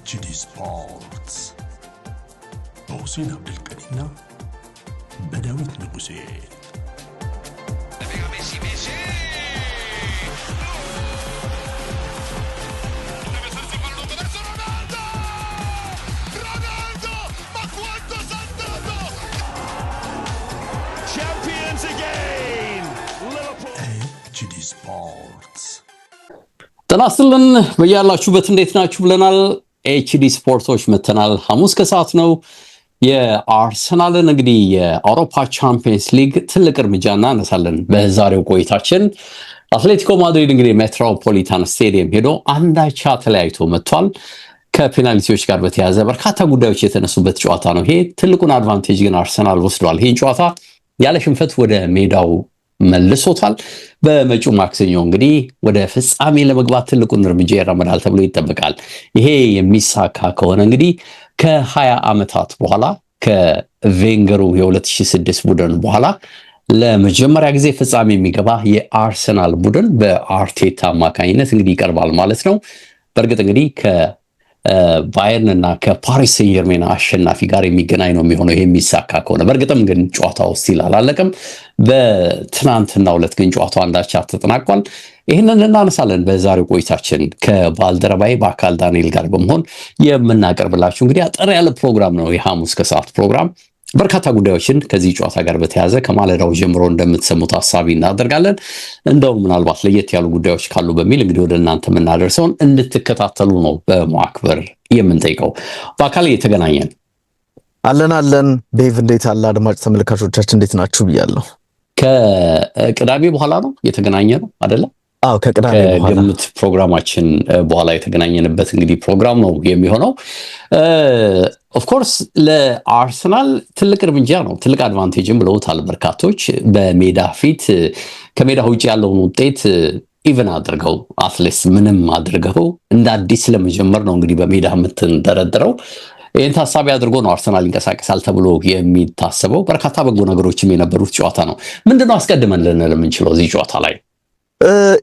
HD ስፖርትስ በሁሴን አብዱልቀኒና በዳዊት ንጉሴ HD ስፖርትስ ተናስተልን በያላችሁበት እንዴት ናችሁ ብለናል። ኤችዲ ስፖርቶች መተናል። ሐሙስ ከሰዓት ነው። የአርሰናልን እንግዲህ የአውሮፓ ቻምፒየንስ ሊግ ትልቅ እርምጃ እናነሳለን። በዛሬው ቆይታችን አትሌቲኮ ማድሪድ እንግዲህ ሜትሮፖሊታን ስቴዲየም ሄዶ አንድ አቻ ተለያይቶ መጥቷል። ከፔናልቲዎች ጋር በተያያዘ በርካታ ጉዳዮች የተነሱበት ጨዋታ ነው። ይሄ ትልቁን አድቫንቴጅ ግን አርሰናል ወስዷል። ይህን ጨዋታ ያለ ሽንፈት ወደ ሜዳው መልሶታል። በመጪው ማክሰኞ እንግዲህ ወደ ፍጻሜ ለመግባት ትልቁን እርምጃ ይራመዳል ተብሎ ይጠበቃል። ይሄ የሚሳካ ከሆነ እንግዲህ ከ20 ዓመታት በኋላ ከቬንገሩ የ2006 ቡድን በኋላ ለመጀመሪያ ጊዜ ፍጻሜ የሚገባ የአርሰናል ቡድን በአርቴታ አማካኝነት እንግዲህ ይቀርባል ማለት ነው። በእርግጥ እንግዲህ ባየርን እና ከፓሪስ ሴን ጀርሜን አሸናፊ ጋር የሚገናኝ ነው የሚሆነው ይሄ የሚሳካ ከሆነ። በእርግጥም ግን ጨዋታው ስቲል አላለቀም። በትናንትናው ዕለት ግን ጨዋታው አንድ አቻ ተጠናቋል። ይህንን እናነሳለን በዛሬው ቆይታችን ከባልደረባዬ በአካል ዳንኤል ጋር በመሆን የምናቀርብላችሁ እንግዲህ አጠር ያለ ፕሮግራም ነው። የሐሙስ ከሰዓት ፕሮግራም በርካታ ጉዳዮችን ከዚህ ጨዋታ ጋር በተያያዘ ከማለዳው ጀምሮ እንደምትሰሙት ሀሳቢ እናደርጋለን። እንደው ምናልባት ለየት ያሉ ጉዳዮች ካሉ በሚል እንግዲህ ወደ እናንተ የምናደርሰውን እንድትከታተሉ ነው በማክበር የምንጠይቀው። በአካል እየተገናኘን አለን ዴቭ፣ እንዴት አለ? አድማጭ ተመልካቾቻችን እንዴት ናችሁ ብያለሁ። ከቅዳሜ በኋላ ነው የተገናኘ ነው አይደለም? አዎ፣ ከቅዳሜ በኋላ ከግምት ፕሮግራማችን በኋላ የተገናኘንበት እንግዲህ ፕሮግራም ነው የሚሆነው። ኦፍኮርስ ለአርሰናል ትልቅ እርምጃ ነው፣ ትልቅ አድቫንቴጅም ብለውታል በርካቶች። በሜዳ ፊት ከሜዳ ውጭ ያለውን ውጤት ኢቨን አድርገው አትሌስ ምንም አድርገው እንደ አዲስ ለመጀመር ነው እንግዲህ በሜዳ የምትንደረድረው። ይህን ታሳቢ አድርጎ ነው አርሰናል ይንቀሳቀሳል ተብሎ የሚታሰበው። በርካታ በጎ ነገሮችም የነበሩት ጨዋታ ነው። ምንድነው አስቀድመን ልንል የምንችለው እዚህ ጨዋታ ላይ?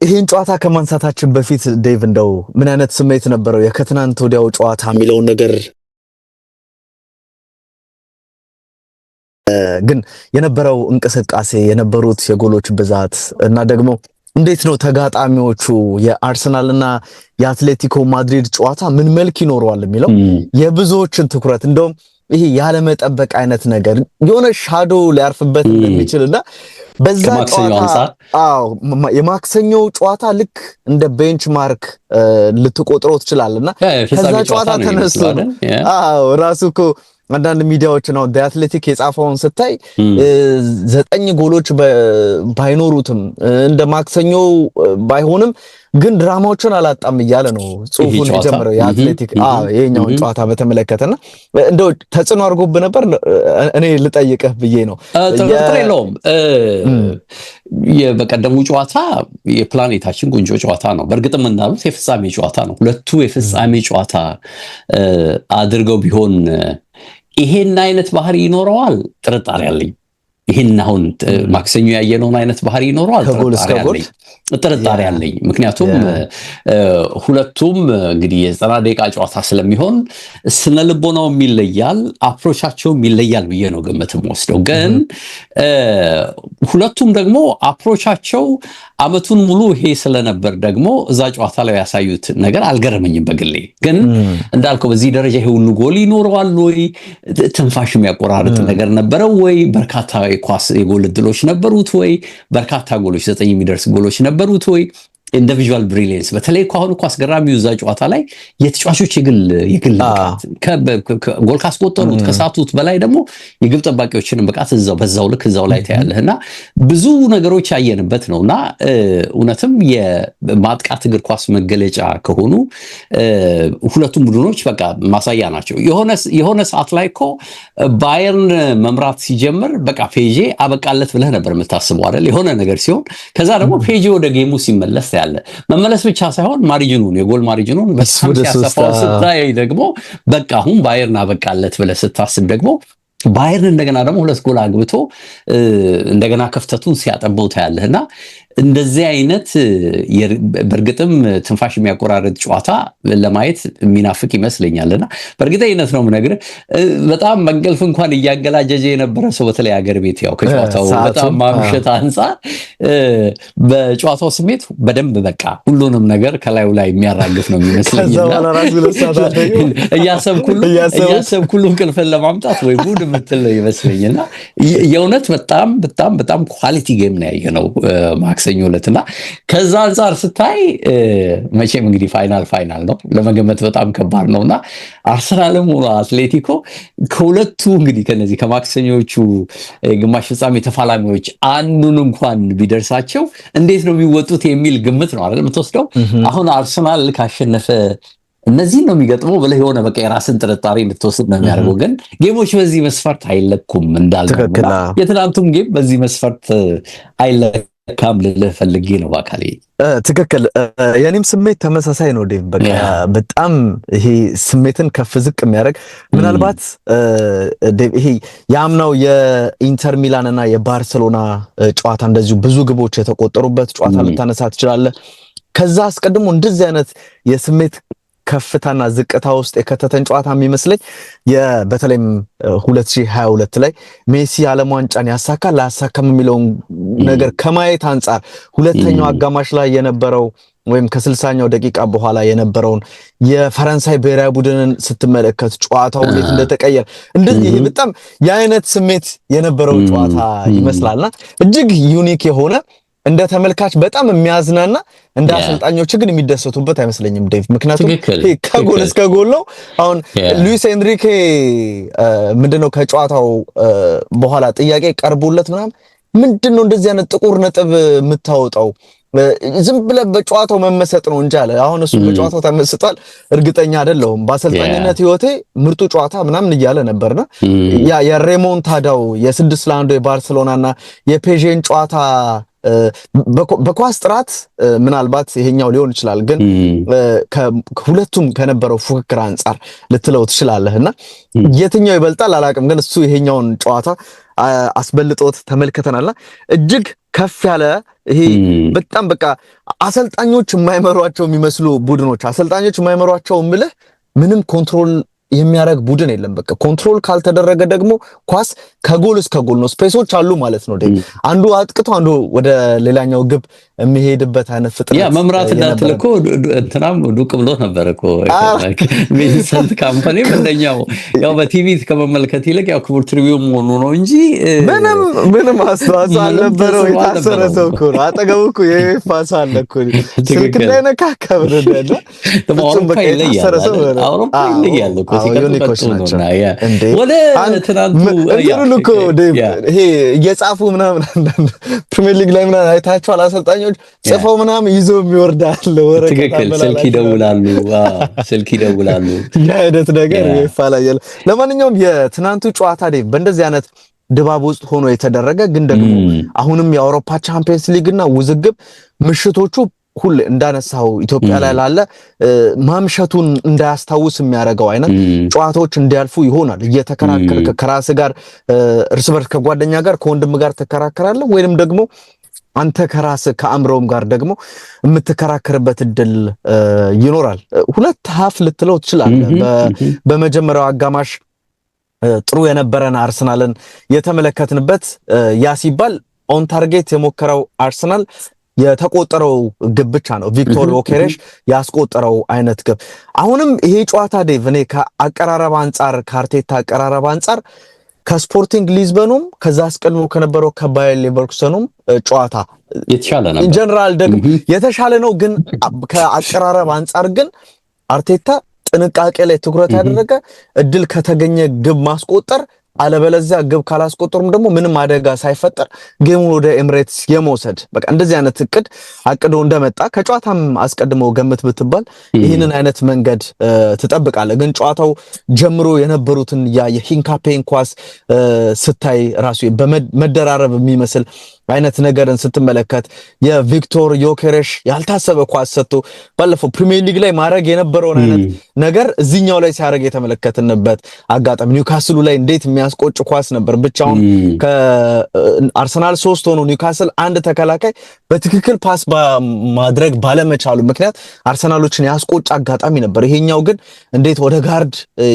ይህን ጨዋታ ከማንሳታችን በፊት ዴቭ፣ እንደው ምን አይነት ስሜት ነበረው የከትናንት ወዲያው ጨዋታ የሚለውን ነገር ግን የነበረው እንቅስቃሴ የነበሩት የጎሎች ብዛት እና ደግሞ እንዴት ነው ተጋጣሚዎቹ የአርሰናልና የአትሌቲኮ ማድሪድ ጨዋታ ምን መልክ ይኖረዋል የሚለው የብዙዎችን ትኩረት እንደውም ይሄ ያለመጠበቅ አይነት ነገር የሆነ ሻዶ ሊያርፍበት እንደሚችልና በዛ ጨዋታ የማክሰኞው ጨዋታ ልክ እንደ ቤንችማርክ ልትቆጥረው ትችላለና ከዛ ጨዋታ ተነስቶ ራሱ እኮ አንዳንድ ሚዲያዎች ነው አትሌቲክ የጻፈውን ስታይ 9 ጎሎች ባይኖሩትም እንደ ማክሰኞው ባይሆንም ግን ድራማዎችን አላጣም እያለ ነው ጽሁፉን የጀመረው የአትሌቲክ ይሄኛውን ጨዋታ በተመለከተና እንደው ተጽዕኖ አድርጎብህ ነበር? እኔ ልጠይቅህ ብዬ ነው። ተፈጥሮ የለውም። የበቀደሙ ጨዋታ የፕላኔታችን ቁንጮ ጨዋታ ነው። በእርግጥም እንዳሉት የፍጻሜ ጨዋታ ነው። ሁለቱ የፍጻሜ ጨዋታ አድርገው ቢሆን ይሄን አይነት ባህሪ ይኖረዋል ጥርጣሬ አለኝ። ይሄን አሁን ማክሰኞ ያየነውን አይነት ባህሪ ይኖረዋል ጥርጣሬ አለኝ። ምክንያቱም ሁለቱም እንግዲህ የ90 ደቂቃ ጨዋታ ስለሚሆን ስነ ልቦናውም ይለያል፣ አፕሮቻቸውም ይለያል ብዬ ነው ግምትም ወስደው። ግን ሁለቱም ደግሞ አፕሮቻቸው አመቱን ሙሉ ይሄ ስለነበር ደግሞ እዛ ጨዋታ ላይ ያሳዩት ነገር አልገረመኝም በግሌ። ግን እንዳልከው በዚህ ደረጃ ይሄ ሁሉ ጎል ይኖረዋል ወይ? ትንፋሽ የሚያቆራርጥ ነገር ነበረው ወይ? በርካታ የኳስ የጎል እድሎች ነበሩት ወይ? በርካታ ጎሎች 9 የሚደርስ ጎሎች ነበሩት ወይ? ኢንዲቪጁዋል ብሪሊየንስ በተለይ እኮ አሁን እኮ አስገራሚው እዛ ጨዋታ ላይ የተጫዋቾች የግል ጎል ካስቆጠሩት ከሳቱት በላይ ደግሞ የግብ ጠባቂዎችን ብቃት በዛው ልክ እዛው ላይ ታያለህና ብዙ ነገሮች ያየንበት ነውና እውነትም የማጥቃት እግር ኳስ መገለጫ ከሆኑ ሁለቱም ቡድኖች በቃ ማሳያ ናቸው። የሆነ ሰዓት ላይ እኮ ባየርን መምራት ሲጀምር በቃ ፔጄ አበቃለት ብለህ ነበር የምታስበው አይደል? የሆነ ነገር ሲሆን ከዛ ደግሞ ፔጄ ወደ ጌሙ ሲመለስ ያለ መመለስ ብቻ ሳይሆን ማሪጅኑን የጎል ማሪጅኑን በጣም ሲያሰፋው ስታይ ደግሞ በቃ አሁን ባየርን አበቃለት ብለህ ስታስብ ደግሞ ባየርን እንደገና ደግሞ 2 ጎል አግብቶ እንደገና ክፍተቱን ሲያጠበው ታያለህና እንደዚህ አይነት በእርግጥም ትንፋሽ የሚያቆራርጥ ጨዋታ ለማየት የሚናፍቅ ይመስለኛልና በእርግጠኝነት ነው የምነግርህ። በጣም መንገልፍ እንኳን እያገላጀጀ የነበረ ሰው በተለይ አገር ቤት ያው ከጨዋታው በጣም ማምሸት አንፃር በጨዋታው ስሜት በደንብ በቃ ሁሉንም ነገር ከላዩ ላይ የሚያራግፍ ነው የሚመስለኝና እያሰብኩ ሁሉ እንቅልፍን ለማምጣት ወይ ጉድ የምትል ይመስለኝና የእውነት በጣም ኳሊቲ ጌም ነው ያየነው ማክሰኞ ዕለትና ከዛ አንፃር ስታይ መቼም እንግዲህ ፋይናል ነው ለመገመት በጣም ከባድ ነውና አርሰናልም ሆነ አትሌቲኮ ከሁለቱ እንግዲህ ከነዚህ ከማክሰኞቹ ግማሽ ፍጻሜ ተፋላሚዎች አንዱን እንኳን ቢደርሳቸው እንዴት ነው የሚወጡት የሚል ግምት ነው አይደል የምትወስደው። አሁን አርሰናል ካሸነፈ እነዚህን ነው የሚገጥመው ብለህ የሆነ በቃ የራስን ጥርጣሬ እንድትወስድ ነው የሚያደርገው። ግን ጌሞች በዚህ መስፈርት አይለኩም እንዳልኩና የትናንቱም ጌም በዚህ መስፈርት አይለካም ልልህ ፈልጌ ነው። ባካሌ ትክክል። የኔም ስሜት ተመሳሳይ ነው ዴቭ። በቃ በጣም ይሄ ስሜትን ከፍ ዝቅ የሚያደርግ ምናልባት ዴቭ ይሄ ያምናው የኢንተር ሚላን እና የባርሴሎና ጨዋታ እንደዚሁ ብዙ ግቦች የተቆጠሩበት ጨዋታ ልታነሳ ትችላለህ። ከዛ አስቀድሞ እንደዚህ አይነት የስሜት ከፍታና ዝቅታ ውስጥ የከተተን ጨዋታ የሚመስለኝ በተለይም 2022 ላይ ሜሲ ዓለም ዋንጫን ያሳካል ላያሳካም የሚለውን ነገር ከማየት አንፃር ሁለተኛው አጋማሽ ላይ የነበረው ወይም ከ60ኛው ደቂቃ በኋላ የነበረውን የፈረንሳይ ብሔራዊ ቡድንን ስትመለከት ጨዋታው እንዴት እንደተቀየረ እንደዚህ በጣም የአይነት ስሜት የነበረው ጨዋታ ይመስላልና እጅግ ዩኒክ የሆነ እንደ ተመልካች በጣም የሚያዝናና እንደ አሰልጣኞች ግን የሚደሰቱበት አይመስለኝም ዴቭ። ምክንያቱም ከጎል እስከ ጎል ነው። አሁን ሉዊስ ኤንሪኬ ምንድነው ከጨዋታው በኋላ ጥያቄ ቀርቦለት ምንድነው እንደዚህ አይነት ጥቁር ነጥብ የምታወጣው ዝም ብለህ በጨዋታው መመሰጥ ነው እንጂ አለ። አሁን እሱ በጨዋታው ተመስጧል እርግጠኛ አይደለሁም። በአሰልጣኝነት ህይወቴ ምርጡ ጨዋታ ምናምን እያለ ነበርና ያ የሬሞንታዳው የ6-1 የባርሴሎናና የፔዤን ጨዋታ በኳስ ጥራት ምናልባት ይሄኛው ሊሆን ይችላል፣ ግን ከሁለቱም ከነበረው ፉክክር አንፃር ልትለው ትችላለህና የትኛው ይበልጣል አላውቅም፣ ግን እሱ ይሄኛውን ጨዋታ አስበልጦት ተመልክተናልና እጅግ ከፍ ያለ ይሄ በጣም በቃ አሰልጣኞች የማይመሯቸው የሚመስሉ ቡድኖች አሰልጣኞች የማይመሯቸው ምልህ ምንም ኮንትሮል የሚያደርግ ቡድን የለም። በቃ ኮንትሮል ካልተደረገ ደግሞ ኳስ ከጎል እስከ ጎል ነው። ስፔሶች አሉ ማለት ነው። አንዱ አጥቅቶ አንዱ ወደ ሌላኛው ግብ የሚሄድበት አይነት ፍጥነት ያ መምራት እንዳትልኮ እንትናም ዱቅ ብሎ ነበር እኮ ቪንሰንት ካምፓኒ እንደኛው ያው በቲቪ ከመመልከት ይልቅ ያው ክቡር ትሪቢዩን ሆኖ ነው እንጂ ምንም አስተዋጽኦ አልነበረው። የታሰረ ሰው እኮ ነው አጠገቡ እኮ የፋስ አለ እኮ ስልክ ላይ ነካከብረ ደለ አውሮፓ ይለያል አውሮፓ ይለያል እኮ ዩኒኮች ናቸው እንዴ ወደ ትናንቱ እኮ ይሄ እየጻፉ ምናምን ፕሪሚየር ሊግ ላይ ምናምን አይታችኋል አሰልጣኞች ጽፈው ምናምን ይዘው የሚወርዳል ወረቀት ትክክል ስልክ ይደውላሉ ያይደት ነገር ይፋላል። ለማንኛውም የትናንቱ ጨዋታ ዴቭ በእንደዚህ አይነት ድባብ ውስጥ ሆኖ የተደረገ ግን ደግሞ አሁንም የአውሮፓ ቻምፒየንስ ሊግ እና ውዝግብ ምሽቶቹ ሁሌ እንዳነሳው ኢትዮጵያ ላይ ላለ ማምሸቱን እንዳያስታውስ የሚያደርገው አይነት ጨዋታዎች እንዲያልፉ ይሆናል። እየተከራከረ ከራስ ጋር እርስ በርስ ከጓደኛ ጋር ከወንድም ጋር ተከራከራለህ ወይንም ደግሞ አንተ ከራስ ከአምሮም ጋር ደግሞ የምትከራከርበት እድል ይኖራል። ሁለት ሀፍ ልትለው ትችላለህ። በመጀመሪያው አጋማሽ ጥሩ የነበረን አርሰናልን የተመለከትንበት ያ ሲባል ኦን ታርጌት የሞከረው አርሰናል የተቆጠረው ግብ ብቻ ነው ቪክቶር ዮኬሬሽ ያስቆጠረው አይነት ግብ። አሁንም ይሄ ጨዋታ ዴቭ እኔ ከአቀራረብ አንፃር ከአርቴታ አቀራረብ አንፃር ከስፖርቲንግ ሊዝበኑም ከዛ አስቀድሞ ከነበረው ከባየር ሌቨርኩሰኑም ጨዋታ የተሻለ ነው። ኢንጀነራል ደግሞ የተሻለ ነው። ግን ከአቀራረብ አንፃር ግን አርቴታ ጥንቃቄ ላይ ትኩረት ያደረገ እድል ከተገኘ ግብ ማስቆጠር አለበለዚያ ግብ ካላስቆጠሩም ደግሞ ምንም አደጋ ሳይፈጠር ጌሙን ወደ ኤምሬትስ የመውሰድ በቃ እንደዚህ አይነት እቅድ አቅዶ እንደመጣ ከጨዋታም አስቀድመው ገምት ብትባል ይህንን አይነት መንገድ ትጠብቃለህ። ግን ጨዋታው ጀምሮ የነበሩትን የሂንካፔን ኳስ ስታይ ራሱ በመደራረብ የሚመስል አይነት ነገርን ስትመለከት የቪክቶር ዮኬሬሽ ያልታሰበ ኳስ ሰጥቶ ባለፈው ፕሪሚየር ሊግ ላይ ማድረግ የነበረውን አይነት ነገር እዚህኛው ላይ ሲያደርግ የተመለከተንበት አጋጣሚ ኒውካስሉ ላይ እንዴት የሚያስቆጭ ኳስ ነበር። ብቻውን ከአርሰናል 3 ሆኖ ኒውካስል አንድ ተከላካይ በትክክል ፓስ ማድረግ ባለመቻሉ ምክንያት አርሰናሎችን ያስቆጭ አጋጣሚ ነበር። ይሄኛው ግን እንዴት ወደ ጋርድ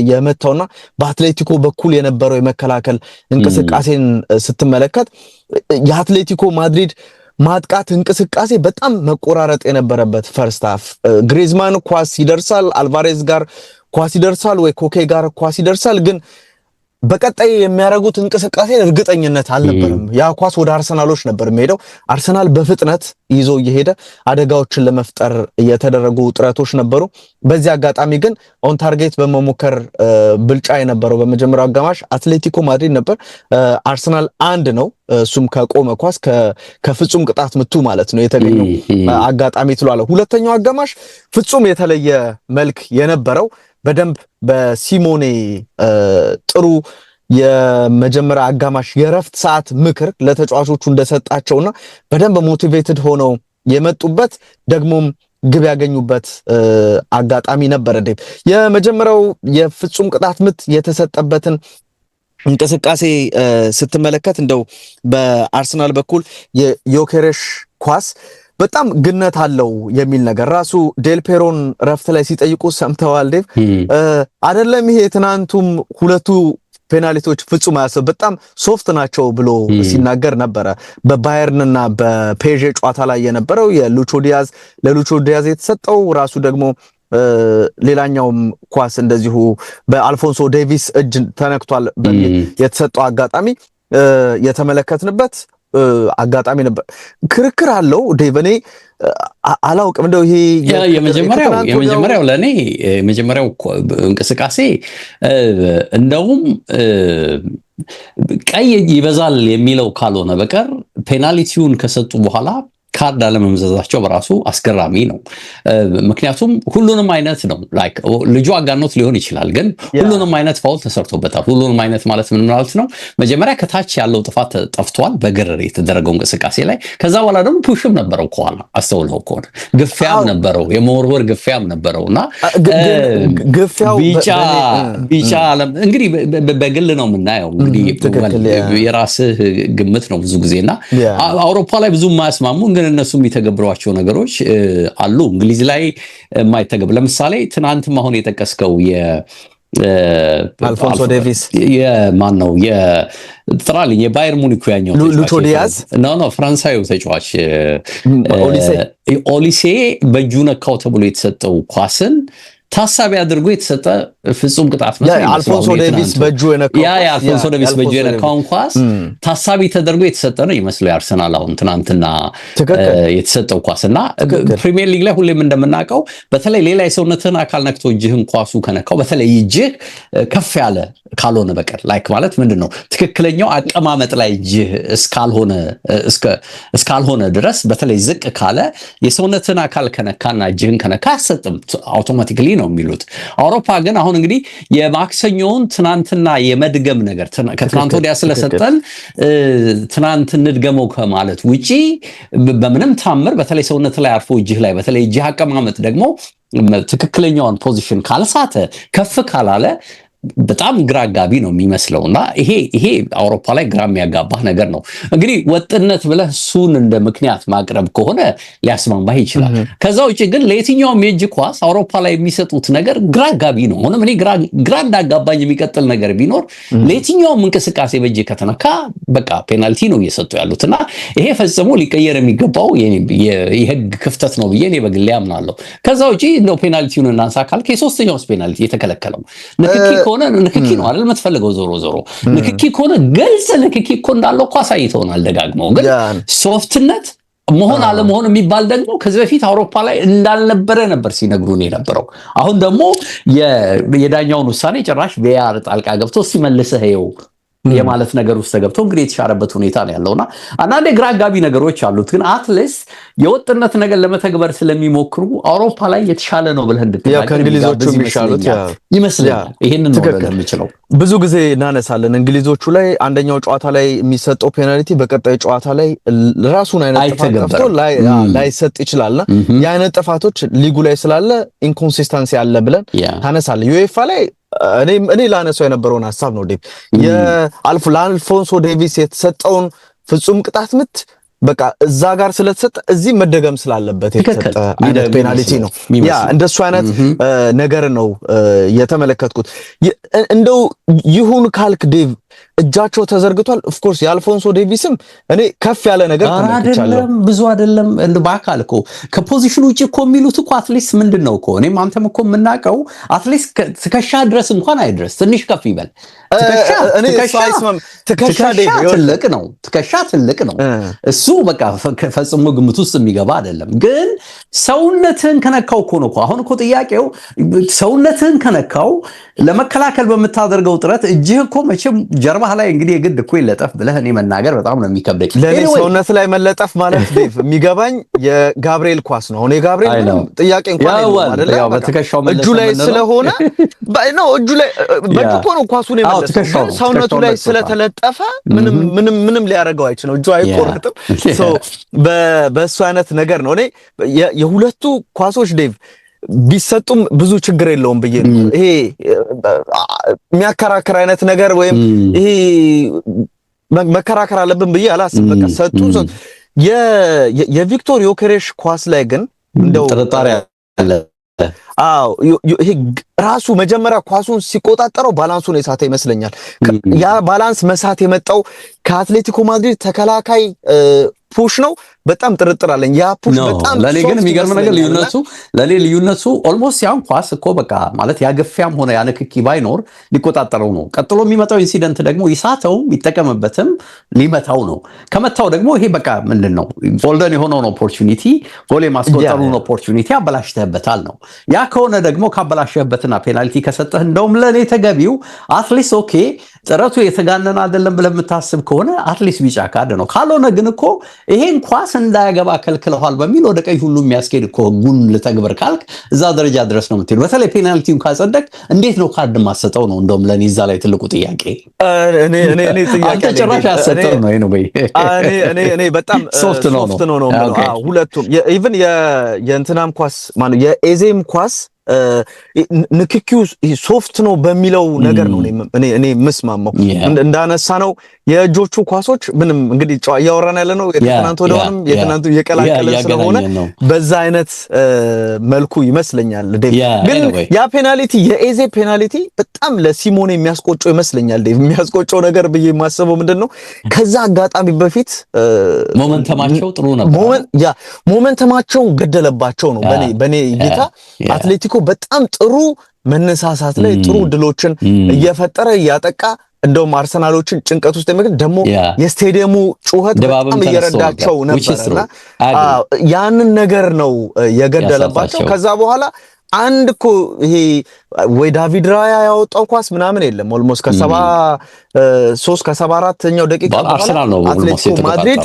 የመታውና በአትሌቲኮ በኩል የነበረው የመከላከል እንቅስቃሴን ስትመለከት የአትሌቲኮ ማድሪድ ማጥቃት እንቅስቃሴ በጣም መቆራረጥ የነበረበት ፈርስት ሃፍ ግሪዝማን ኳስ ይደርሳል፣ አልቫሬዝ ጋር ኳስ ይደርሳል፣ ወይ ኮኬ ጋር ኳስ ይደርሳል፣ ግን በቀጣይ የሚያደርጉት እንቅስቃሴ እርግጠኝነት አልነበረም። ያ ኳስ ወደ አርሰናሎች ነበር የሚሄደው። አርሰናል በፍጥነት ይዞ እየሄደ አደጋዎችን ለመፍጠር የተደረጉ ጥረቶች ነበሩ። በዚህ አጋጣሚ ግን ኦን ታርጌት በመሞከር ብልጫ የነበረው በመጀመሪያው አጋማሽ አትሌቲኮ ማድሪድ ነበር። አርሰናል አንድ ነው፣ እሱም ከቆመ ኳስ ከፍጹም ቅጣት ምቱ ማለት ነው የተገኘው አጋጣሚ ትሏል። ሁለተኛው አጋማሽ ፍጹም የተለየ መልክ የነበረው በደንብ በሲሞኔ ጥሩ የመጀመሪያ አጋማሽ የረፍት ሰዓት ምክር ለተጫዋቾቹ እንደሰጣቸውና በደንብ ሞቲቬትድ ሆነው የመጡበት ደግሞም ግብ ያገኙበት አጋጣሚ ነበር። ዴቭ የመጀመሪያው የፍጹም ቅጣት ምት የተሰጠበትን እንቅስቃሴ ስትመለከት እንደው በአርሰናል በኩል የዮኬሬሽ ኳስ በጣም ግነት አለው የሚል ነገር ራሱ ዴልፔሮን ረፍት ላይ ሲጠይቁ ሰምተዋል ዴቭ። አይደለም ይሄ ትናንቱም ሁለቱ ፔናልቲዎች ፍጹም አያሰብ በጣም ሶፍት ናቸው ብሎ ሲናገር ነበረ። በባየርንና በፔዤ ጨዋታ ላይ የነበረው ለሉቾ ዲያዝ የተሰጠው ራሱ ደግሞ ሌላኛውም ኳስ እንደዚሁ በአልፎንሶ ዴቪስ እጅ ተነክቷል በሚል የተሰጠው አጋጣሚ የተመለከትንበት አጋጣሚ ነበር። ክርክር አለው ዴቨኔ አላውቅም። እንደው ይሄ የመጀመሪያው ለኔ የመጀመሪያው እንቅስቃሴ እንደውም ቀይ ይበዛል የሚለው ካልሆነ በቀር ፔናልቲውን ከሰጡ በኋላ ካርድ አለመምዘዛቸው በራሱ አስገራሚ ነው። ምክንያቱም ሁሉንም አይነት ነው ላይክ ልጁ አጋኖት ሊሆን ይችላል፣ ግን ሁሉንም አይነት ፋውል ተሰርቶበታል። ሁሉንም አይነት ማለት ምን ማለት ነው? መጀመሪያ ከታች ያለው ጥፋት ጠፍቷል በግር የተደረገው እንቅስቃሴ ላይ። ከዛ በኋላ ደግሞ ፑሽም ነበረው ከኋላ አስተውለው ከሆነ ግፊያም ነበረው፣ የመወርወር ግፊያም ነበረውና ግፊያው ቢጫ እንግዲህ በግል ነው የምናየው። እንግዲህ የራስህ ግምት ነው ብዙ ጊዜና አውሮፓ ላይ ብዙ የማያስማሙ ግን እነሱ የሚተገብሯቸው ነገሮች አሉ። እንግሊዝ ላይ የማይተገብ ለምሳሌ ትናንትም አሁን የጠቀስከው አልፎንሶ ዴቪስ የማን ነው የጥራልኝ የባየር ሙኒክ ያኛው ሉቾ ዲያዝ ነው ፍራንሳዊው ተጫዋች ኦሊሴ በእጁ ነካው ተብሎ የተሰጠው ኳስን ታሳቢ አድርጎ የተሰጠ ፍጹም ቅጣት ነው። አልፎንሶ ዴቪስ በእጁ የነካው ኳስ ታሳቢ ተደርጎ የተሰጠ ነው ይመስለው የአርሰናል አሁን ትናንትና የተሰጠው ኳስና ፕሪሚየር ሊግ ላይ ሁሌም እንደምናውቀው በተለይ ሌላ የሰውነትን አካል ነክቶ እጅህን ኳሱ ከነካው በተለይ እጅህ ከፍ ያለ ካልሆነ በቀር ላይክ ማለት ምንድነው ትክክለኛው አቀማመጥ ላይ እጅህ እስካልሆነ ድረስ በተለይ ዝቅ ካለ የሰውነትን አካል ከነካና እጅህን ከነካ አሰጥም አውቶማቲካሊ ነው የሚሉት። አውሮፓ ግን አሁን እንግዲህ የማክሰኞውን ትናንትና የመድገም ነገር ከትናንት ወዲያ ስለሰጠን ትናንት እንድገመው ከማለት ውጪ በምንም ታምር በተለይ ሰውነት ላይ አርፎ እጅህ ላይ በተለይ እጅህ አቀማመጥ ደግሞ ትክክለኛውን ፖዚሽን ካልሳተ ከፍ ካላለ በጣም ግራ አጋቢ ነው የሚመስለውና ይሄ አውሮፓ ላይ ግራ የሚያጋባህ ነገር ነው። እንግዲህ ወጥነት ብለህ እሱን እንደ ምክንያት ማቅረብ ከሆነ ሊያስማማህ ይችላል። ከዛ ውጪ ግን ለየትኛውም የእጅ ኳስ አውሮፓ ላይ የሚሰጡት ነገር ግራ አጋቢ ነው። ሆነም እኔ ግራ እንዳጋባኝ የሚቀጥል ነገር ቢኖር ለየትኛውም እንቅስቃሴ በእጅ ከተነካ በቃ ፔናልቲ ነው እየሰጡ ያሉትና ይሄ ፈጽሞ ሊቀየር የሚገባው የህግ ክፍተት ነው ብዬ እኔ በግሌ አምናለሁ። ከዛ ውጪ እንደው ፔናልቲውን እናንሳ ካልክ የሶስተኛውስ ፔናልቲ የተከለከለው ንክኪ ከሆነ ንክኪ ነው አይደል የምትፈልገው። ዞሮ ንክኪ ከሆነ ገልጽ ንክኪ እኮ እንዳለው እኮ አሳይተውናል ደጋግመው። ግን ሶፍትነት መሆን አለመሆን የሚባል ደግሞ ከዚህ በፊት አውሮፓ ላይ እንዳልነበረ ነበር ሲነግሩን የነበረው። አሁን ደግሞ የዳኛውን ውሳኔ ጭራሽ ቪአር ጣልቃ ገብቶ ሲመልሰው የማለት ነገር ውስጥ ተገብቶ እንግዲህ የተሻረበት ሁኔታ ነው ያለውና አንዳንዴ ግራ አጋቢ ነገሮች አሉት። ግን አትሊስት የወጥነት ነገር ለመተግበር ስለሚሞክሩ አውሮፓ ላይ የተሻለ ነው ብለህ እንድትናገር ከእንግሊዞቹ የሚሻሉት ይመስለኛል። ይሄንን ነው ልል የምችለው። ብዙ ጊዜ እናነሳለን እንግሊዞቹ ላይ አንደኛው ጨዋታ ላይ የሚሰጠው ፔናልቲ በቀጣይ ጨዋታ ላይ ራሱን አይነት ጥፋት ከፍቶ ላይሰጥ ይችላልና የአይነት ጥፋቶች ሊጉ ላይ ስላለ ኢንኮንሲስተንሲ አለ ብለን ታነሳለህ። ዩኤፋ ላይ እኔ ላነሳው የነበረውን ሐሳብ ነው ዴቭ ለአልፎንሶ ዴቪስ የተሰጠውን ፍጹም ቅጣት ምት በቃ እዛ ጋር ስለተሰጠ እዚህ መደገም ስላለበት የተሰጠ አይነት ፔናልቲ ነው። ያ እንደሱ አይነት ነገር ነው የተመለከትኩት። እንደው ይሁን ካልክ ዴቭ እጃቸው ተዘርግቷል። ኦፍ ኮርስ የአልፎንሶ ዴቪስም እኔ ከፍ ያለ ነገር ተመልክቻለሁ። ብዙ አይደለም እንደ ባካል እኮ ከፖዚሽኑ ውጪ እኮ የሚሉት እኮ አትሊስት ምንድነው እኮ እኔም አንተም እኮ የምናውቀው አትሊስት ትከሻ ድረስ እንኳን አይድረስ፣ ትንሽ ከፍ ይበል። ትከሻ ትልቅ ነው፣ ትከሻ ትልቅ ነው። እሱ በቃ ፈጽሞ ግምት ውስጥ የሚገባ አይደለም። ግን ሰውነትህን ከነካው እኮ ነው እኮ አሁን እኮ ጥያቄው ሰውነትህን ከነካው ለመከላከል በምታደርገው ጥረት እጅህ እኮ መቼም ጀርባህ ላይ እንግዲህ የግድ እኮ ይለጠፍ ብለህ እኔ መናገር በጣም ነው የሚከብደኝ። ለኔ ሰውነት ላይ መለጠፍ ማለት ዴቭ የሚገባኝ የጋብሪኤል ኳስ ነው። እኔ ጋብሪኤል ጥያቄ እንኳን አይደለም ያው በትከሻው መለጠፍ እጁ ላይ ስለሆነ ነው እጁ ላይ በእጁ ነው ኳሱን የመለጠው። ሰውነቱ ላይ ስለተለጠፈ ምንም ሊያረጋው አይችልም። እጁ አይቆርጥም። ሶ በእሱ አይነት ነገር ነው እኔ የሁለቱ ኳሶች ዴቭ ቢሰጡም ብዙ ችግር የለውም ብዬ ነው። ይሄ የሚያከራክር አይነት ነገር ወይም ይሄ መከራከር አለብን ብዬ አላስብም። በቃ ሰጡ። የቪክቶር ዮኬሬሽ ኳስ ላይ ግን እንደው ጥርጣሬ አለ። አዎ ይሄ ራሱ መጀመሪያ ኳሱን ሲቆጣጠረው ባላንሱን የሳተ ይመስለኛል። ያ ባላንስ መሳት የመጣው ከአትሌቲኮ ማድሪድ ተከላካይ ፑሽ ነው። በጣም ጥርጥር አለኝ ያ ፑሽ በጣም ለኔ ግን የሚገርም ነገር ልዩነቱ ኦልሞስት ያን ኳስ እኮ በቃ ማለት ያገፊያም ሆነ ያንክኪ ባይኖር ሊቆጣጠረው ነው። ቀጥሎ የሚመጣው ኢንሲደንት ደግሞ ይሳተው ይተቀምበትም ሊመታው ነው። ከመታው ደግሞ ይሄ በቃ ምንድነው ጎልደን የሆነውን ኦፖርቹኒቲ ጎል የማስቆጠሩን ኦፖርቹኒቲ አበላሽተህበታል ነው። ያ ከሆነ ደግሞ ካበላሽተህበትና ፔናልቲ ከሰጠህ እንደውም ለኔ ተገቢው አትሊስት ኦኬ ጥረቱ የተጋነነ አይደለም ብለህ የምታስብ ከሆነ አትሊስት ቢጫ ካርድ ነው። ካልሆነ ግን እኮ ይሄን ኳስ እንዳያገባ ከልክለዋል በሚል ወደ ቀይ ሁሉ የሚያስኬድ እኮ ጉን ልተግበር ካልክ እዛ ደረጃ ድረስ ነው የምትሄዱ። በተለይ ፔናልቲውን ካጸደቅ እንዴት ነው ካርድ ማሰጠው ነው እንደውም ለኔ እዛ ላይ ትልቁ ጥያቄ። እኔ ጥያቄ ጭራሽ ያሰጠው ነው ይሄ ነው በይ እኔ በጣም ሶፍት ነው ሁለቱም ኢቭን የእንትናም ኳስ ማለት የኤዜም ኳስ ንክኪው ሶፍት ነው በሚለው ነገር ነው እኔ መስማማው። እንዳነሳ ነው የእጆቹ ኳሶች ምንም እንግዲህ እያወራን ያለ ነው የትናንት ወደሆነም የትናንቱ እየቀላቀለ ስለሆነ በዛ አይነት መልኩ ይመስለኛል። ግን ያ ፔናልቲ የኤዜ ፔናልቲ በጣም ለሲሞኔ የሚያስቆጨው ይመስለኛል። የሚያስቆጨው ነገር ብዬ የማስበው ምንድነው ከዛ አጋጣሚ በፊት ሞመንተማቸው ጥሩ ነበር። ሞመንተማቸው ገደለባቸው ነው በኔ እይታ። አትሌቲኮ በጣም ጥሩ መነሳሳት ላይ ጥሩ ድሎችን እየፈጠረ እያጠቃ እንደውም አርሰናሎችን ጭንቀት ውስጥ የሚገል ደግሞ የስቴዲየሙ ጩኸት በጣም እየረዳቸው ነበርና ያንን ነገር ነው የገደለባቸው። ከዛ በኋላ አንድ እኮ ይሄ ወይ ዳቪድ ራያ ያወጣው ኳስ ምናምን የለም። ኦልሞስት ከ73 ከ74ኛው ደቂቃ በኋላ አትሌቲኮ ማድሪድ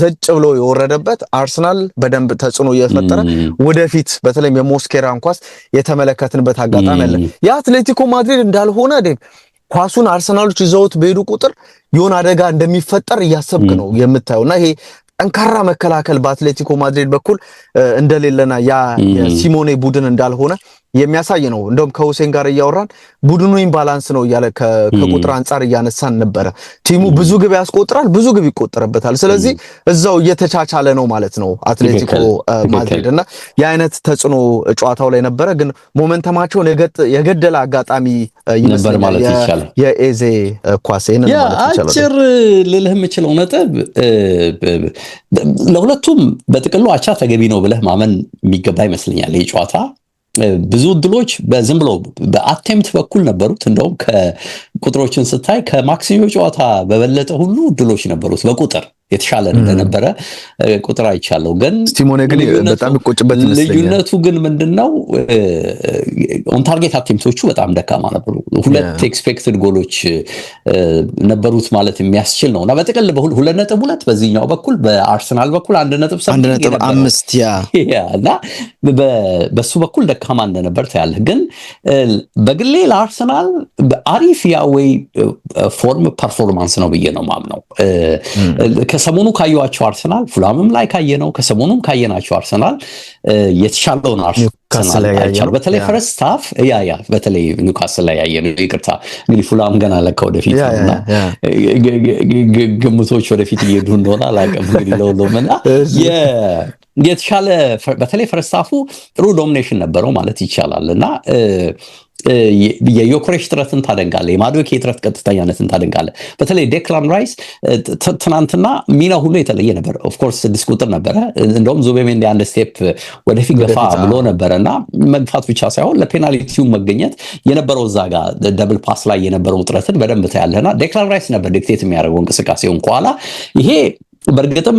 ዘጭ ብሎ የወረደበት አርሰናል በደንብ ተጽዕኖ እየፈጠረ ወደፊት በተለይም የሞስኬራን ኳስ የተመለከትንበት አጋጣሚ አለ። የአትሌቲኮ ማድሪድ እንዳልሆነ ኳሱን አርሰናሎች ይዘውት በሄዱ ቁጥር የሆነ አደጋ እንደሚፈጠር እያሰብክ ነው የምታየውና ይሄ ጠንካራ መከላከል በአትሌቲኮ ማድሪድ በኩል እንደሌለና ያ የሲሞኔ ቡድን እንዳልሆነ የሚያሳይ ነው። እንደውም ከሁሴን ጋር እያወራን ቡድኑ ኢምባላንስ ነው እያለ ከቁጥር አንፃር እያነሳን ነበረ። ቲሙ ብዙ ግብ ያስቆጥራል፣ ብዙ ግብ ይቆጠርበታል። ስለዚህ እዛው እየተቻቻለ ነው ማለት ነው አትሌቲኮ ማድሪድ እና የአይነት ተጽዕኖ ጨዋታው ላይ ነበረ። ግን ሞመንተማቸውን የገደለ አጋጣሚ ይመስላል ማለት ይቻላል የኤዜ ኳሴን ማለት ይቻላል። አጭር ልልህ የምችለው ነጥብ ለሁለቱም በጥቅሉ አቻ ተገቢ ነው ብለህ ማመን የሚገባ ይመስለኛል። ይህ ጨዋታ ብዙ ድሎች በዝም ብሎ በአቴምፕት በኩል ነበሩት። እንደውም ከቁጥሮችን ስታይ ከማክሲሞ ጨዋታ በበለጠ ሁሉ ድሎች ነበሩት በቁጥር የተሻለ እንደነበረ ቁጥር አይቻለሁ። ግን ሲሞኔ ግን በጣም ይቆጭበት ይመስለኛል። ልዩነቱ ግን ምንድነው ኦን ታርጌት አቴምፕቶቹ በጣም ደካማ ነበሩ። 2 ኤክስፔክትድ ጎሎች ነበሩት ማለት የሚያስችል ነውና በጥቅል በ2.2 በዚህኛው በኩል በአርሰናል በኩል 1.5 እና በሱ በኩል ደካማ እንደነበር ታያለህ። ግን በግሌ ለአርሰናል አሪፍ ያዌይ ፎርም ፐርፎርማንስ ነው ብዬ ነው ማምነው። ከሰሞኑ ካየዋቸው አርሰናል ፉላምም ላይ ካየነው ከሰሞኑም ካየናቸው አርሰናል የተሻለውን አርሰናል አይቻል። በተለይ ፈርስት ሃፍ በተለይ ኒውካስል ላይ ያየነው ይቅርታ እንግዲህ ፉላም ገና ለካ ወደፊት ነውና ግምቶች ወደፊት እየሄዱ እንደሆነ አላውቅም እንግዲህ ለሁሉምና የተሻለ በተለይ ፈርስት ሃፉ ጥሩ ዶሚኔሽን ነበረው ማለት ይቻላልና የዮክሬሽ ጥረትን ታደንቃለህ፣ የማዱዌኬ ጥረት ቀጥተኛነትን ታደንቃለህ። በተለይ ዴክላን ራይስ ትናንትና ሚና ሁሉ የተለየ ነበር። ኦፍ ኮርስ 6 ቁጥር ነበረ። እንደውም ዙቤሜንዲ አንድ ስቴፕ ወደፊት ገፋ ብሎ ነበረና መግፋት ብቻ ሳይሆን ለፔናልቲው መገኘት የነበረው እዛ ጋር ደብል ፓስ ላይ የነበረው ጥረትን በደንብ ታያለህና ዴክላን ራይስ ነበር ዲክቴት የሚያደርገው እንቅስቃሴውን ከኋላ። ይሄ በእርግጥም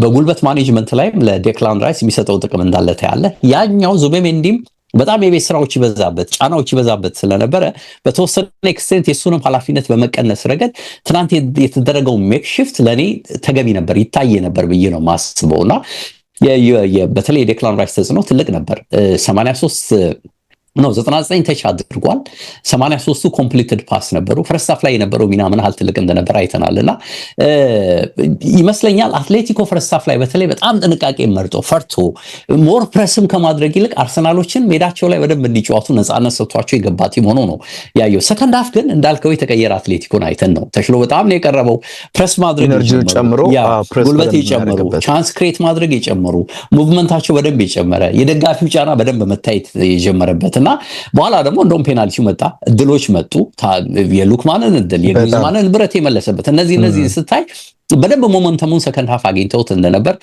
በጉልበት ማኔጅመንት ላይም ለዴክላን ራይስ የሚሰጠው ጥቅም እንዳለ ታያለህ። ያኛው ዙቤሜንዲም በጣም የቤት ስራዎች ይበዛበት ጫናዎች ይበዛበት ስለነበረ በተወሰነ ኤክስቴንት የሱንም ኃላፊነት በመቀነስ ረገድ ትናንት የተደረገው ሜክሺፍት ለኔ ተገቢ ነበር፣ ይታየ ነበር ብዬ ነው ማስበውና በተለይ የዴክላን ራይስ ተጽዕኖ ትልቅ ነበር። 99 ተች አድርጓል። 83ቱ ኮምፕሊትድ ፓስ ነበሩ። ፈርስት ሃፍ ላይ የነበረው ሚና ምን ያህል ትልቅ እንደነበር አይተናልና ይመስለኛል አትሌቲኮ ፈርስት ሃፍ ላይ በተለይ በጣም ጥንቃቄ መርጦ ፈርቶ ሞር ፕሬስም ከማድረግ ይልቅ አርሰናሎችን ሜዳቸው ላይ በደንብ እንዲጫወቱ ነፃነት ሰጥቷቸው የገባ ቲም ሆኖ ነው ያየው። ሰከንድ ሃፍ ግን እንዳልከው የተቀየረ አትሌቲኮን አይተን ነው ተሽሎ በጣም ነው የቀረበው። ፕሬስ ማድረግ ጨምሮ ጉልበት የጨመሩ ቻንስ ክሬት ማድረግ የጨመሩ ሙቭመንታቸው በደንብ የጨመረ የደጋፊው ጫና በደንብ መታየት የጀመረበት እና በኋላ ደግሞ እንደውም ፔናልቲው መጣ፣ እድሎች መጡ። የሉክማንን እድል የግሪዝማንን ብረት የመለሰበት እነዚህ ስታይ በደንብ ሞመንተሙን ሰከንድ ሃፍ አግኝተውት እንደነበር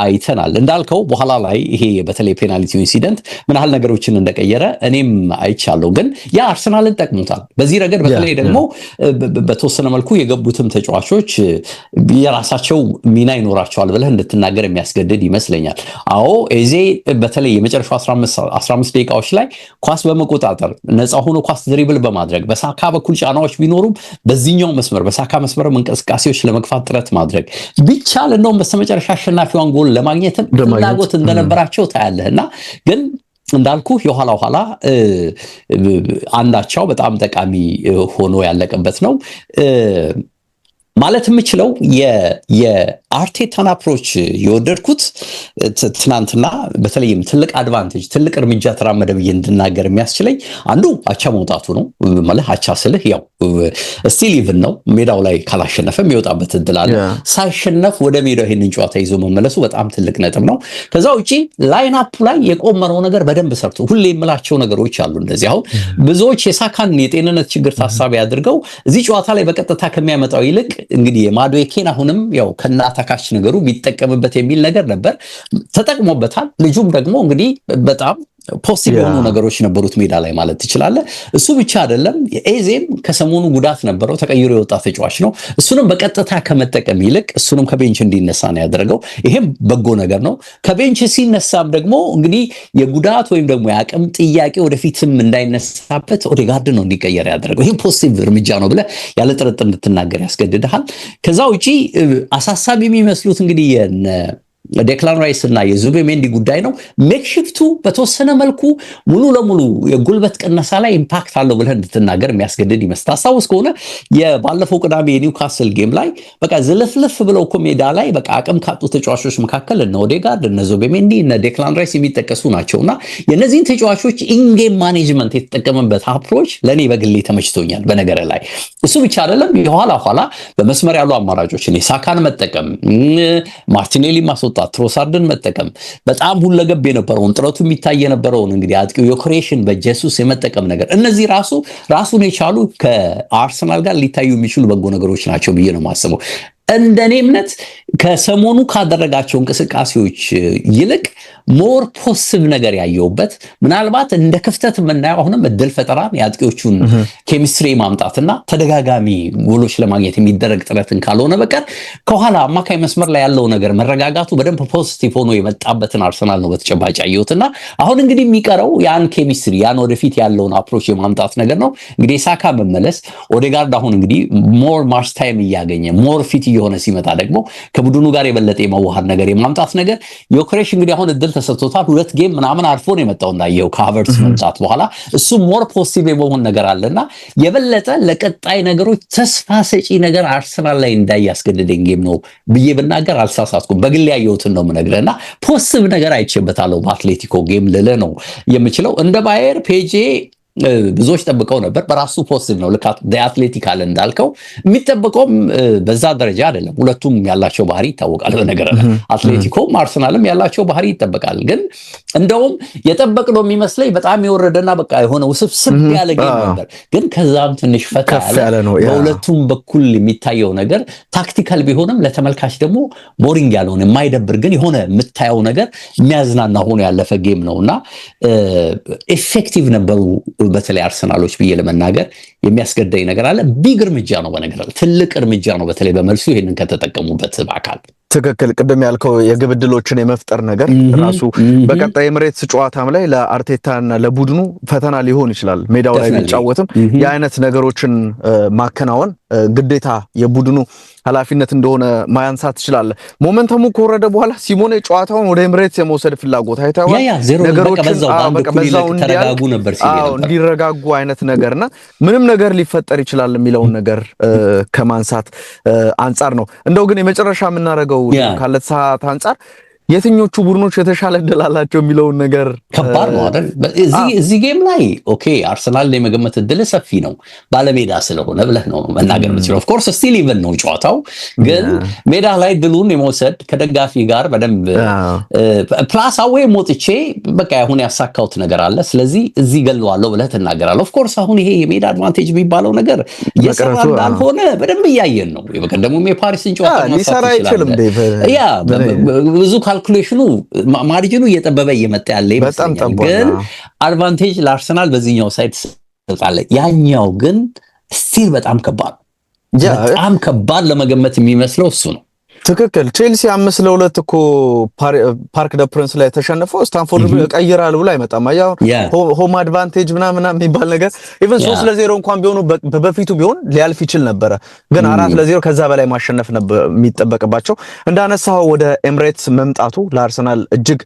አይተናል። እንዳልከው በኋላ ላይ ይሄ በተለይ ፔናልቲው ኢንሲደንት ምን ያህል ነገሮችን እንደቀየረ እኔም አይቻለሁ። ግን ያ አርሰናልን ጠቅሞታል በዚህ ረገድ። በተለይ ደግሞ በተወሰነ መልኩ የገቡትም ተጫዋቾች የራሳቸው ሚና ይኖራቸዋል ብለህ እንድትናገር የሚያስገድድ ይመስለኛል። አዎ ኤዜ በተለይ የመጨረሻው 15 ደቂቃዎች ላይ ኳስ በመቆጣጠር ነፃ ሆኖ ኳስ ድሪብል በማድረግ በሳካ በኩል ጫናዎች ቢኖሩም በዚህኛው መስመር በሳካ መስመር እንቅስቃሴዎች ለመግፋት ጥረት ማድረግ ቢቻል እንደውም በስተመጨረሻ አሸናፊዋን ጎል ለማግኘት ፍላጎት እንደነበራቸው ታያለህና ግን እንዳልኩ የኋላ አንዳቸው በጣም ጠቃሚ ሆኖ ያለቀበት ነው ማለት የምችለው። የአርቴታን አፕሮች የወደድኩት ትናንትና በተለይም ትልቅ አድቫንቴጅ ትልቅ እርምጃ ተራመደ ብዬ እንድናገር የሚያስችለኝ አንዱ አቻ መውጣቱ ነው። ማለት አቻ ስልህ ያው ስቲል ኢቭን ነው፣ ሜዳው ላይ ካላሸነፈ የሚወጣበት እድል አለ። ሳይሸነፍ ወደ ሜዳው ይሄንን ጨዋታ ይዞ መመለሱ በጣም ትልቅ ነጥብ ነው። ከዛ ውጪ ላይን አፕ ላይ የቆመረው ነገር በደንብ ሰርቶ ሁሌ የምላቸው ነገሮች አሉ። እንደዚህ አሁን ብዙዎች የሳካን የጤንነት ችግር ታሳቢ አድርገው እዚህ ጨዋታ ላይ በቀጥታ ከሚያመጣው ይልቅ እንግዲህ የማዱዌኬን አሁንም ያው ከናታካሽ ነገሩ ቢጠቀምበት የሚል ነገር ነበር። ተጠቅሞበታል። ልጁም ደግሞ እንግዲህ በጣም ፖሲብል የሆኑ ነገሮች ነበሩት ሜዳ ላይ ማለት ትችላለህ። እሱ ብቻ አይደለም፣ ኤዜም ከሰሞኑ ጉዳት ነበረው፣ ተቀይሮ የወጣ ተጫዋች ነው። እሱንም በቀጥታ ከመጠቀም ይልቅ እሱንም ከቤንች እንዲነሳ ነው ያደረገው። ይሄም በጎ ነገር ነው። ከቤንች ሲነሳም ደግሞ እንግዲህ የጉዳት ወይም ደግሞ የአቅም ጥያቄ ወደፊትም እንዳይነሳበት ኦዴጋርድ ነው እንዲቀየር ያደረገው። ይሄም ፖዚቲቭ እርምጃ ነው ብለህ ያለ ጥርጥር እንድትናገር ያስገድድሃል። ከዛ ውጪ አሳሳቢ የሚመስሉት እንግዲህ ዴክላን ራይስ እና የዙቤሜንዲ ጉዳይ ነው። ሜክሺፍቱ በተወሰነ መልኩ ሙሉ ለሙሉ የጉልበት ቅነሳ ላይ ኢምፓክት አለው ብለህ እንድትናገር የሚያስገድድ ይመስል። ታስታውስ ከሆነ የባለፈው ቅዳሜ የኒውካስል ጌም ላይ በቃ ዝልፍልፍ ብለው እኮ ሜዳ ላይ በቃ አቅም ካጡ ተጫዋቾች መካከል እነ ኦዴጋርድ፣ እነ ዙቤሜንዲ፣ እነ ዴክላን ራይስ የሚጠቀሱ ናቸውና የነዚህን ተጫዋቾች ኢንጌም ማኔጅመንት የተጠቀመበት አፕሮች ለኔ በግሌ ተመችቶኛል። በነገር ላይ እሱ ብቻ አይደለም፣ የኋላ በመስመር ያሉ አማራጮችን ሳካን መጠቀም፣ ማርቲኔሊ ማስወጣት፣ ትሮሳርድን መጠቀም፣ በጣም ሁለገብ የነበረውን ጥረቱ የሚታይ የነበረውን እንግዲህ አጥቂው ዮክሬሽን በጀሱስ የመጠቀም ነገር፣ እነዚህ ራሱን የቻሉ ከአርሰናል ጋር ሊታዩ የሚችሉ በጎ ነገሮች ናቸው ብዬ ነው የማስበው። እንደኔ እምነት ከሰሞኑ ካደረጋቸው እንቅስቃሴዎች ይልቅ ሞር ፖሲቲቭ ነገር ያየውበት ምናልባት እንደ ክፍተት የምናየው አሁንም እድል ፈጠራን የአጥቂዎቹን ኬሚስትሪ ማምጣትና ተደጋጋሚ ጎሎች ለማግኘት የሚደረግ ጥረትን ካልሆነ በቀር ከኋላ አማካይ መስመር ላይ ያለው ነገር መረጋጋቱ በደንብ ፖዚቲቭ ሆኖ የመጣበትን አርሰናል ነው በተጨባጭ ያየሁትና አሁን እንግዲህ የሚቀረው ያን ኬሚስትሪ ያን ወደፊት ያለውን አፕሮች የማምጣት ነገር ነው። እንግዲህ ሳካ መመለስ ኦዴጋርድ አሁን እንግዲህ ሞር ማርች ታይም እያገኘ ሞር ፊት እየሆነ ሲመጣ ደግሞ ከቡድኑ ጋር የበለጠ የመዋሃድ ነገር የማምጣት ነገር ዮክሬሽ እንግዲህ አሁን እድል ተሰጥቶታል። 2 ጌም ምናምን አርፎ ነው የመጣው እንዳየው ከሃቨርትስ መምጣት በኋላ እሱ ሞር ፖዚቲቭ የመሆን ነገር አለና የበለጠ ለቀጣይ ነገሮች ተስፋ ሰጪ ነገር አርሰናል ላይ እንዳያስገድደኝ ጌም ነው ብዬ ብናገር አልሳሳትኩም። በግል ያየሁትን ነው የምነግርህና ፖዚቲቭ ነገር አይቼበታለሁ በአትሌቲኮ ጌም ልልህ ነው የምችለው። እንደ ባየር ፔጄ ብዙዎች ጠብቀው ነበር። በራሱ ፖዚቲቭ ነው ልክ አትሌቲካል እንዳልከው የሚጠብቀውም በዛ ደረጃ አይደለም። ሁለቱም ያላቸው ባህሪ ይታወቃል። በነገር አትሌቲኮም አርሰናልም ያላቸው ባህሪ ይጠበቃል። ግን እንደውም የጠበቅነው የሚመስለኝ በጣም የወረደና በቃ የሆነ ውስብስብ ያለ ጌም ነበር። ግን ከዛም ትንሽ ፈታ ያለ ነው። በሁለቱም በኩል የሚታየው ነገር ታክቲካል ቢሆንም ለተመልካች ደግሞ ቦሪንግ ያልሆነ የማይደብር ግን የሆነ የምታየው ነገር የሚያዝናና ሆኖ ያለፈ ጌም ነውና ኤፌክቲቭ ነበሩ በተለይ አርሰናሎች ብዬ ለመናገር የሚያስገድደኝ ነገር አለ። ቢግ እርምጃ ነው በነገር ትልቅ እርምጃ ነው በተለይ በመልሱ ይሄንን ከተጠቀሙበት በአካል ትክክል። ቅድም ያልከው የግብ ዕድሎችን የመፍጠር ነገር ራሱ በቀጣይ ኤምሬትስ ጨዋታም ላይ ለአርቴታና ለቡድኑ ፈተና ሊሆን ይችላል። ሜዳው ላይ ቢጫወትም የአይነት ነገሮችን ማከናወን ግዴታ የቡድኑ ኃላፊነት እንደሆነ ማያንሳት ይችላል። ሞመንተሙ ከወረደ በኋላ ሲሞኔ ጨዋታውን ወደ ኤምሬትስ የመውሰድ ፍላጎት አይታወቅ ነገሮችን በዛው እንዲረጋጉ አይነት ነገርና ምንም ነገር ሊፈጠር ይችላል የሚለውን ነገር ከማንሳት አንጻር ነው። እንደው ግን የመጨረሻ የምናደርገው ካለት ሰዓት አንጻር የትኞቹ ቡድኖች የተሻለ እድል አላቸው የሚለውን ነገር ከባድ ነው አይደል? እዚህ ጌም ላይ ኦኬ አርሰናል የመገመት እድል ሰፊ ነው ባለሜዳ ስለሆነ ብለህ ነው መናገር የምትችለው። ኦፍ ኮርስ ስቲል ኢቨን ነው ጨዋታው፣ ግን ሜዳ ላይ ድሉን የመውሰድ ከደጋፊ ጋር በደንብ ፕላስ አዌይ ሞጥቼ በቃ አሁን ያሳካውት ነገር አለ ስለዚህ እዚህ ገለዋለሁ ብለህ ትናገራለህ። ኦፍ ኮርስ አሁን ይሄ የሜዳ አድቫንቴጅ የሚባለው ነገር እየሰራ እንዳልሆነ በደንብ እያየን ነው። በቀደሙም የፓሪስን ጨዋታ ሊሰራ አይችልም ያ ብዙ ካልኩሌሽኑ ማርጂኑ እየጠበበ እየመጣ ያለ ይመስላል። ግን አድቫንቴጅ ለአርሰናል በዚህኛው ሳይድ ተጣለ። ያኛው ግን ስቲል በጣም ከባድ ለመገመት የሚመስለው እሱ ነው። ትክክል። ቼልሲ 5-2 እኮ ፓርክ ደ ፕሪንስ ላይ ተሸነፈው ስታንፎርድ ቀይራል ብሎ አይመጣም። አያው ሆም አድቫንቴጅ ምናምን የሚባል ነገር ኢቭን 3-0 እንኳን ቢሆኑ በፊቱ ቢሆን ሊያልፍ ይችል ነበር። ግን 4-0 ከዛ በላይ ማሸነፍ ነበር የሚጠበቅባቸው። እንዳነሳው ወደ ኤምሬትስ መምጣቱ ለአርሰናል እጅግ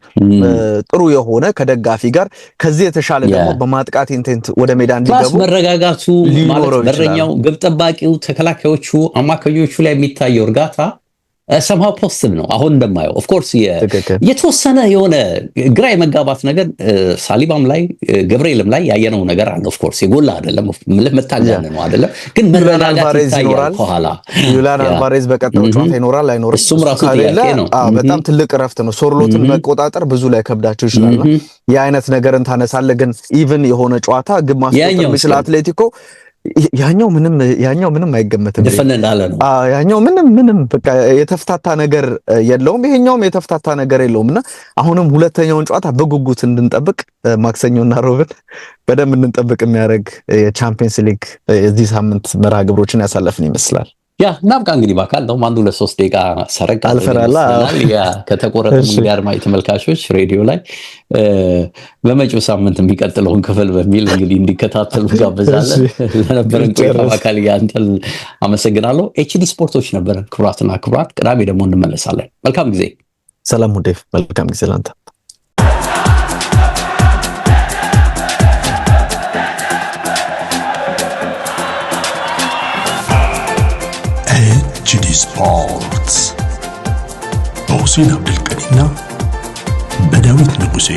ጥሩ የሆነ ከደጋፊ ጋር ከዚህ የተሻለ ደግሞ በማጥቃት ኢንቴንት ወደ ሜዳ እንዲገቡ መረጋጋቱ ማለት በረኛው ግብ ጠባቂው ተከላካዮቹ አማካዮቹ ላይ የሚታየው እርጋታ somehow ፖዚቲቭ ነው። አሁን እንደማየው ኦፍ ኮርስ የተወሰነ የሆነ ግራ የመጋባት ነገር ሳሊባም ላይ ገብርኤልም ላይ ያየነው ነገር አለ። ኦፍ ኮርስ የጎላ አይደለም መታገል ነው አይደለም፣ ግን መረጋጋት ይታያል ከኋላ ዩላን አልቫሬዝ በቀጥታ ጨዋታ ይኖራል አይኖርም እሱም ራሱ ጥያቄ ነው። በጣም ትልቅ ረፍት ነው። ሶርሎትን መቆጣጠር ብዙ ላይ ከብዳቸው ይችላልና የአይነት ነገርን ታነሳለ። ግን ኢቭን የሆነ ጨዋታ ግብ ማስቆጠር የሚችል አትሌቲኮ ያኛው ምንም አይገመትም። ደፈነናለ ነው ያኛው ምንም በቃ የተፍታታ ነገር የለውም። ይሄኛውም የተፍታታ ነገር የለውምና አሁንም ሁለተኛውን ጨዋታ በጉጉት እንድንጠብቅ ማክሰኞና ሮብን በደንብ እንድንጠብቅ የሚያደርግ የቻምፒየንስ ሊግ የዚህ ሳምንት መርሃ ግብሮችን ያሳለፍን ይመስላል። ያ ናብቃ እንግዲህ ባካል ነው አንዱ ለ3 ደቂቃ ሰረቅ አልፈራላ ያ ከተቆረጠ ሚዲያርማይ ተመልካቾች ሬዲዮ ላይ በመጪው ሳምንት የሚቀጥለውን ክፍል በሚል እንግዲህ እንዲከታተሉ ጋብዛለን። ለነበረን ቆይታ ባካል ያንተል አመሰግናለሁ። ኤችዲ ስፖርቶች ነበር። ክቡራትና ክቡራት ቅዳሜ ደግሞ እንመለሳለን። መልካም ጊዜ። ሰላም ሁዴፍ። መልካም ጊዜ ላንተ። ኤችዲ ስፖርትስ በሁሴን አብዱልቀኒና በዳዊት ንጉሴ